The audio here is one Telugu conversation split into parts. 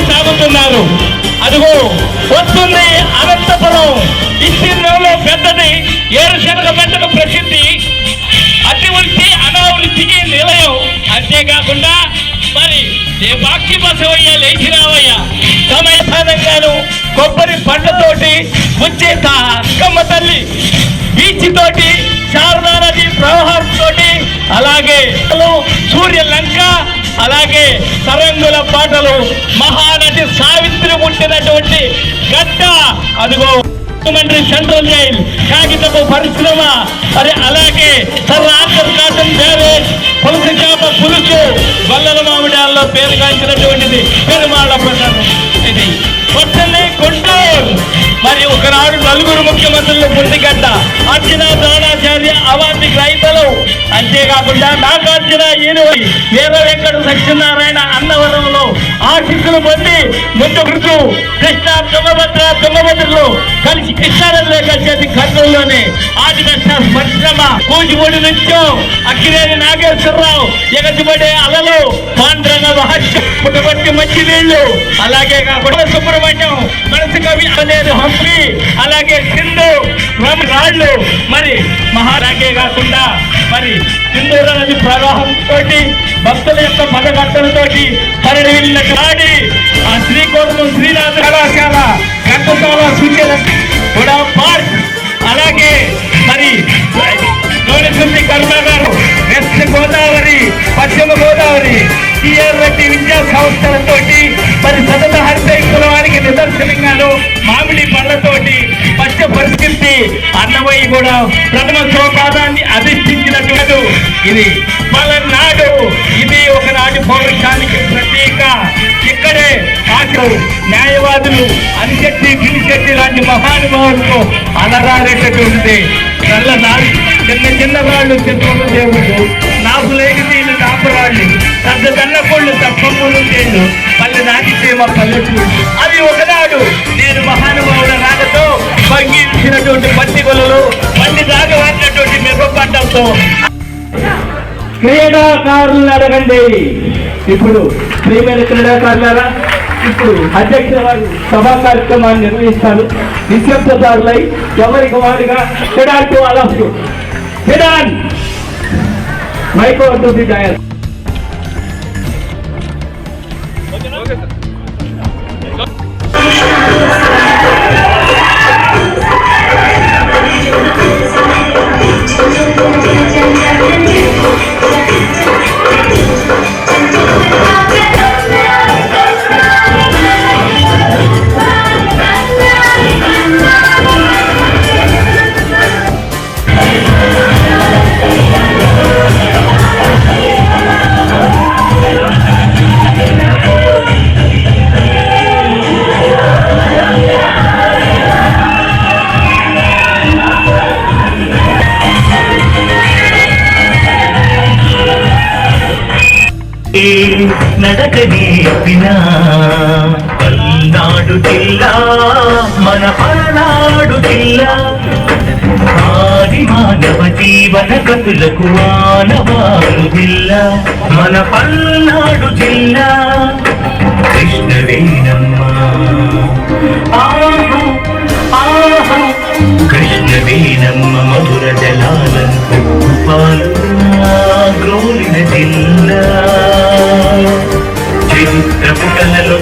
సాగుతున్నారు. అదిగో వస్తుంది అనంతపురం విస్తీర్ణంలో పెద్దది ఏరుశనగ పంటకు ప్రసిద్ధి, అతివృష్టి అనావృష్టికి నిలయం. అంతేకాకుండా మరి బాక్షి బసవయ్య లేచిరావయ్య సమయసానంగాను కొబ్బరి పండ్లతోటి వచ్చే అక్కమ్మ తల్లి బీచ్ తోటి శారదా నది ప్రవాహంతో అలాగే సూర్య లంక అలాగే తరంగుల పాటలు మహానటి సావిత్రి పుట్టినటువంటి గడ్డ అదిగో సెంట్రల్ జైల్ కాగితపు పరిశ్రమ మరి అలాగే కాటన్ బ్యారేజ్ పులుసు చేప పులుసు గొల్లల మామిడాల్లో పేరుగాంచినటువంటిది పెరుమాళ పట్టణం. ఇది కొత్తనే గుంటూరు. మరి ఒకనాడు నలుగురు ముఖ్యమంత్రులు పుట్టిగడ్డ అర్జున ద్రోణాచార్య అవార్డు గ్రహీతలు. అంతేకాకుండా నాగార్జున యూనివర్సిటీ వీర వెంకట సత్యనారాయణ అన్నవరంలో ఆశిస్సులు పొంది ముందుకు కృష్ణా తుంగభద్రలు కలిసి కృష్ణానదిలో కలిసేది కర్నూలులోనే ఆదికృష్ణ పరిశ్రమ. కూచిపూడి నృత్యం అక్కినేని నాగేశ్వరరావు ఎగసిపడే అలలు పాండ్రంగ మహత్యం పుట్టబట్టి మంచి నీళ్లు అలాగే కాకుండా సుబ్రహ్మణ్యం మనసు కవి అనేది హంపి అలాగే సింధు రాళ్ళు మరి మహారాగే కాకుండా మరి సింధూర నది ప్రవాహంతో భక్తుల యొక్క పదగట్టలతోటి పరిణిల్లిన కాడి ఆ శ్రీకోటం శ్రీనాథ కళాశాల ఘంటసాల సూచన కూడా పార్క్ అలాగే మరి గౌరశుద్ధి కర్మాగారం వెస్ట్ గోదావరి పశ్చిమ గోదావరి టిఆర్ రెడ్డి విద్యా సంస్థలతో మరి సతత హరిత కులవానికి నిదర్శనంగాను మామిడి పళ్ళతోటి పచ్చ పరిస్థితి అన్నమయ్య కూడా ప్రథమ సోపాదాన్ని అధిష్ఠించినట్టు ఇది పలనాడు. ఇది ఒకనాటి పౌరుషానికి ప్రతీక. ఇక్కడే న్యాయవాదులు అనిశెట్టి గిరిశెట్టి లాంటి మహానుభావులతో అలరారేటటువంటి చిన్న చిన్న రాళ్ళు చిత్రము దేవుడు నాపులేని దీని నాపరాళ్ళు పెద్ద దన్నకోళ్ళు తప్పములు తేళ్ళు పల్లె నాటితేమ పల్లెటూరు. అవి ఒకనాడు నేను మహానుభావుల రాకతో పంగించినటువంటి పత్తి గొలలు పన్ని దాగవాడినటువంటి మిరపడ్డంతో క్రీడాకారులను అడగండి. ఇప్పుడు ప్రియమైన క్రీడాకారులారా, ఇప్పుడు అధ్యక్షుల వారు సభా కార్యక్రమాన్ని నిర్వహిస్తారు. నిశ్శబ్దదారులై ఎవరికి వారిగా క్రీడాకు అలఫ్టు క్రీడాన్ మైకో ది డయల్. నడక నేర్పినా పల్నాడు జిల్లా మన పల్నాడు జిల్లా ఆది మానవ జీవన గతులకు ఆనవాలు జిల్లా మన పల్నాడు జిల్లా. కృష్ణవేణమ్మ ఆహా ఆహా కృష్ణవేణమ్మ మధుర జలాలంతో గ్రోలిన జిల్లా. చరిత్ర పుటలలో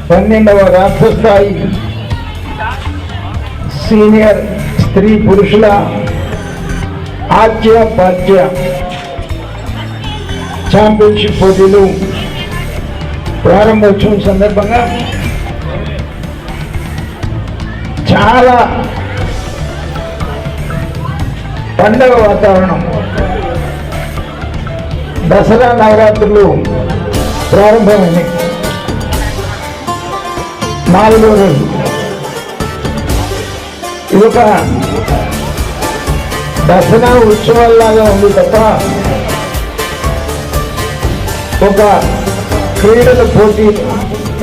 పన్నెండవ రాష్ట్ర స్థాయి సీనియర్ స్త్రీ పురుషుల ఆద్య పాద్య ఛాంపియన్షిప్ పోటీలు ప్రారంభోత్సవం సందర్భంగా చాలా పండగ వాతావరణం. దసరా నవరాత్రులు ప్రారంభమైనాయి. 4వ రోజు ఇది ఒక దసరా ఉత్సవాల్లాగా ఉంది తప్ప ఒక క్రీడల పోటీ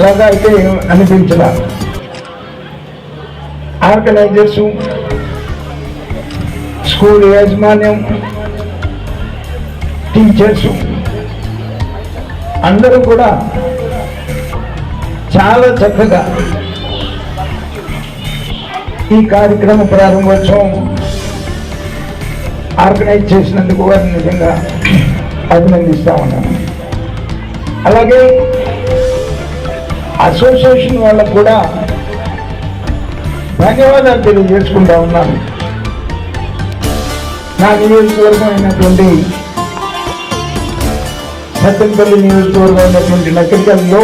లాగా అయితే అనిపించలా. ఆర్గనైజర్స్, స్కూల్ యాజమాన్యం, టీచర్స్ అందరూ కూడా చాలా చక్కగా ఈ కార్యక్రమ ప్రారంభోత్సవం ఆర్గనైజ్ చేసినందుకు వారిని నిజంగా అభినందిస్తా ఉన్నాను. అలాగే అసోసియేషన్ వాళ్ళకు కూడా ధన్యవాదాలు తెలియజేసుకుంటా ఉన్నాను. నా నియోజకవర్గం అయినటువంటి సత్తెనపల్లి నియోజకవర్గం అయినటువంటి నకరికల్లో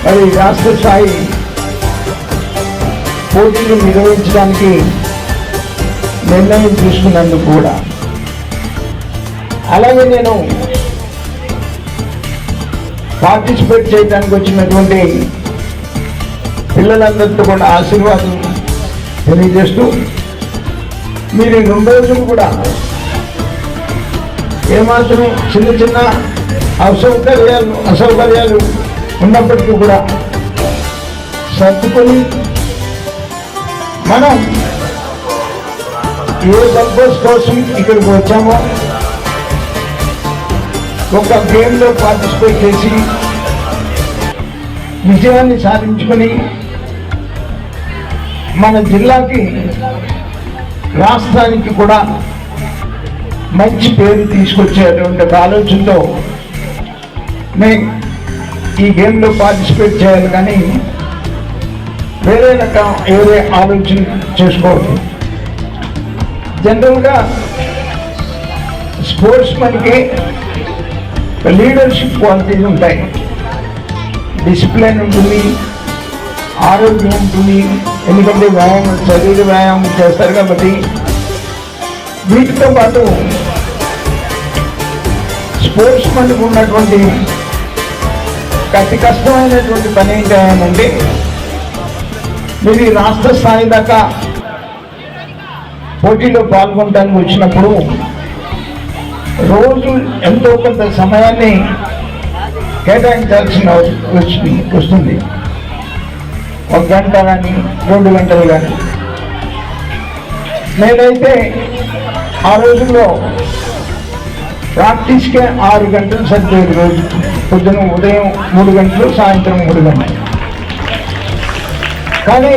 మరి రాష్ట్ర స్థాయి పోటీలు నిర్వహించడానికి నిర్ణయం తీసుకున్నందుకు కూడా, అలాగే నేను పార్టిసిపేట్ చేయడానికి వచ్చినటువంటి పిల్లలందరితో కూడా ఆశీర్వాదం తెలియజేస్తూ, మీరు 2 రోజులు కూడా ఏమాత్రం చిన్న చిన్న అసౌకర్యాలు ఉన్నప్పటికీ కూడా సర్దుకొని మనం ఏ పర్పస్ కోసం ఇక్కడికి వచ్చామో ఒక గేమ్లో పార్టిసిపేట్ చేసి విజయాన్ని సాధించుకొని మన జిల్లాకి, రాష్ట్రానికి కూడా మంచి పేరు తీసుకొచ్చేటువంటి ఆలోచనతో మేము ఈ గేమ్లో పార్టిసిపేట్ చేయాలి, కానీ వేరే ఆలోచన చేసుకోవద్దు. జనరల్గా స్పోర్ట్స్ మనకి లీడర్షిప్ క్వాలిటీస్ ఉంటాయి, డిసిప్లిన్ ఉంటుంది, ఆరోగ్యం ఉంటుంది. ఎందుకంటే శరీర వ్యాయామం చేస్తారు కాబట్టి. వీటితో పాటు స్పోర్ట్స్ మనకు ఉన్నటువంటి అతి కష్టమైనటువంటి పని ఏంటంటే, మీరు ఈ రాష్ట్ర స్థాయి దాకా పోటీలో పాల్గొనడానికి వచ్చినప్పుడు రోజు ఎంతో కొంత సమయాన్ని కేటాయించాల్సిన వస్తుంది. 1 గంట కానీ 2 గంటలు కానీ. నేనైతే ఆ రోజుల్లో ప్రాక్టీస్కే 6 గంటలు సరిపోయేది. రోజు పొద్దున ఉదయం 3 గంటలు, సాయంత్రం 3 గంటలు. కానీ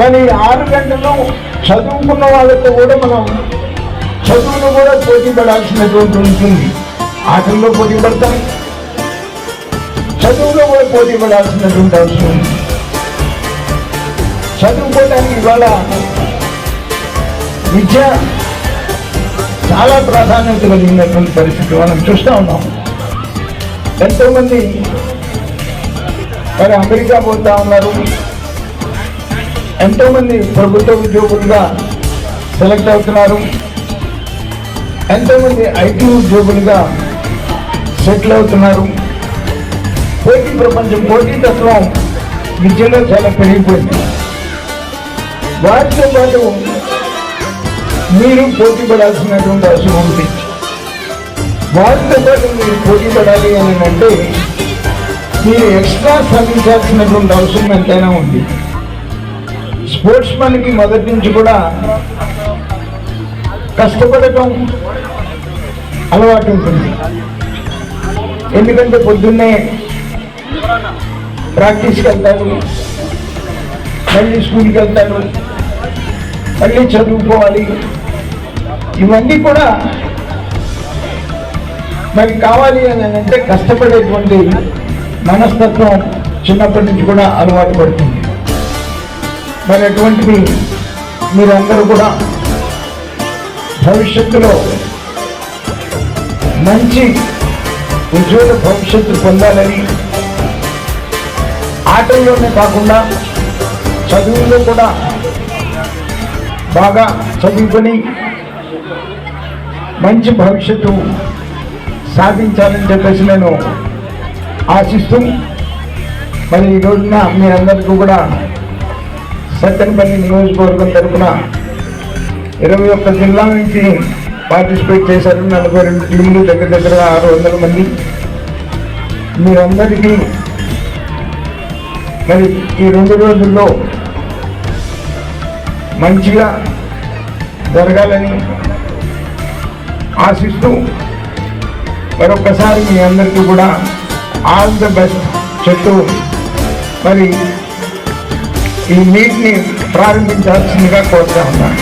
మరి 6 గంటలు చదువుకున్న వాళ్ళతో కూడా మనం చదువులో కూడా పోటీ పడాల్సినటువంటి ఉంటుంది. ఆటల్లో పోటీ పడతాం, చదువులో కూడా పోటీ పడాల్సినటువంటి అవసరం ఉంది. చదువుకోవడానికి ఇవాళ విద్య చాలా ప్రాధాన్యత కలిగినటువంటి పరిస్థితి మనం చూస్తూ ఉన్నాం. ఎంతోమంది మరి అమెరికా పోతా ఉన్నారు, ఎంతోమంది ప్రభుత్వ ఉద్యోగులుగా సెలెక్ట్ అవుతున్నారు, ఎంతోమంది ఐటీ ఉద్యోగులుగా సెటిల్ అవుతున్నారు. పోటీ ప్రపంచం, పోటీతత్వం విద్యలో చాలా పెరిగిపోయింది. వాటితో పాటు మీరు పోటీ పడాల్సినటువంటి అవసరం ఉంది. వాటితో పాటు మీరు పోటీ పడాలి అని అంటే మీరు ఎక్స్ట్రా శ్రమించాల్సినటువంటి అవసరం ఎంతైనా ఉంది. స్పోర్ట్స్ మనకి మొదటి నుంచి కూడా కష్టపడటం అలవాటు ఉంటుంది. ఎందుకంటే పొద్దున్నే ప్రాక్టీస్కి వెళ్తాడు, మళ్ళీ స్కూల్కి వెళ్తాడు, మళ్ళీ చదువుకోవాలి. ఇవన్నీ కూడా మరి కావాలి అని అంటే కష్టపడేటువంటి మనస్తత్వం చిన్నప్పటి నుంచి కూడా అలవాటు పడుతుంది. మరి అటువంటిది మీరందరూ కూడా భవిష్యత్తులో మంచి ఉజ్వల భవిష్యత్తు పొందాలని, ఆటల్లోనే కాకుండా చదువుల్లో కూడా బాగా చదువుకొని మంచి భవిష్యత్తు సాధించాలని చెప్పేసి నేను ఆశిస్తూ, మరి ఈ రోజున మీ అందరికీ కూడా సత్తెనపల్లి నియోజకవర్గం తరఫున 21 జిల్లాల నుంచి పార్టిసిపేట్ చేశారు. 42 టీంలు, దగ్గర 600 మంది. మీరందరికీ మరి ఈ 2 రోజుల్లో మంచిగా జరగాలని ఆశిస్తూ మరొకసారి మీ అందరికీ కూడా ఆల్ ద బెస్ట్ చెప్తూ మరి ఈ మీట్ని ప్రారంభించాల్సిందిగా కోరుతా ఉన్నాను.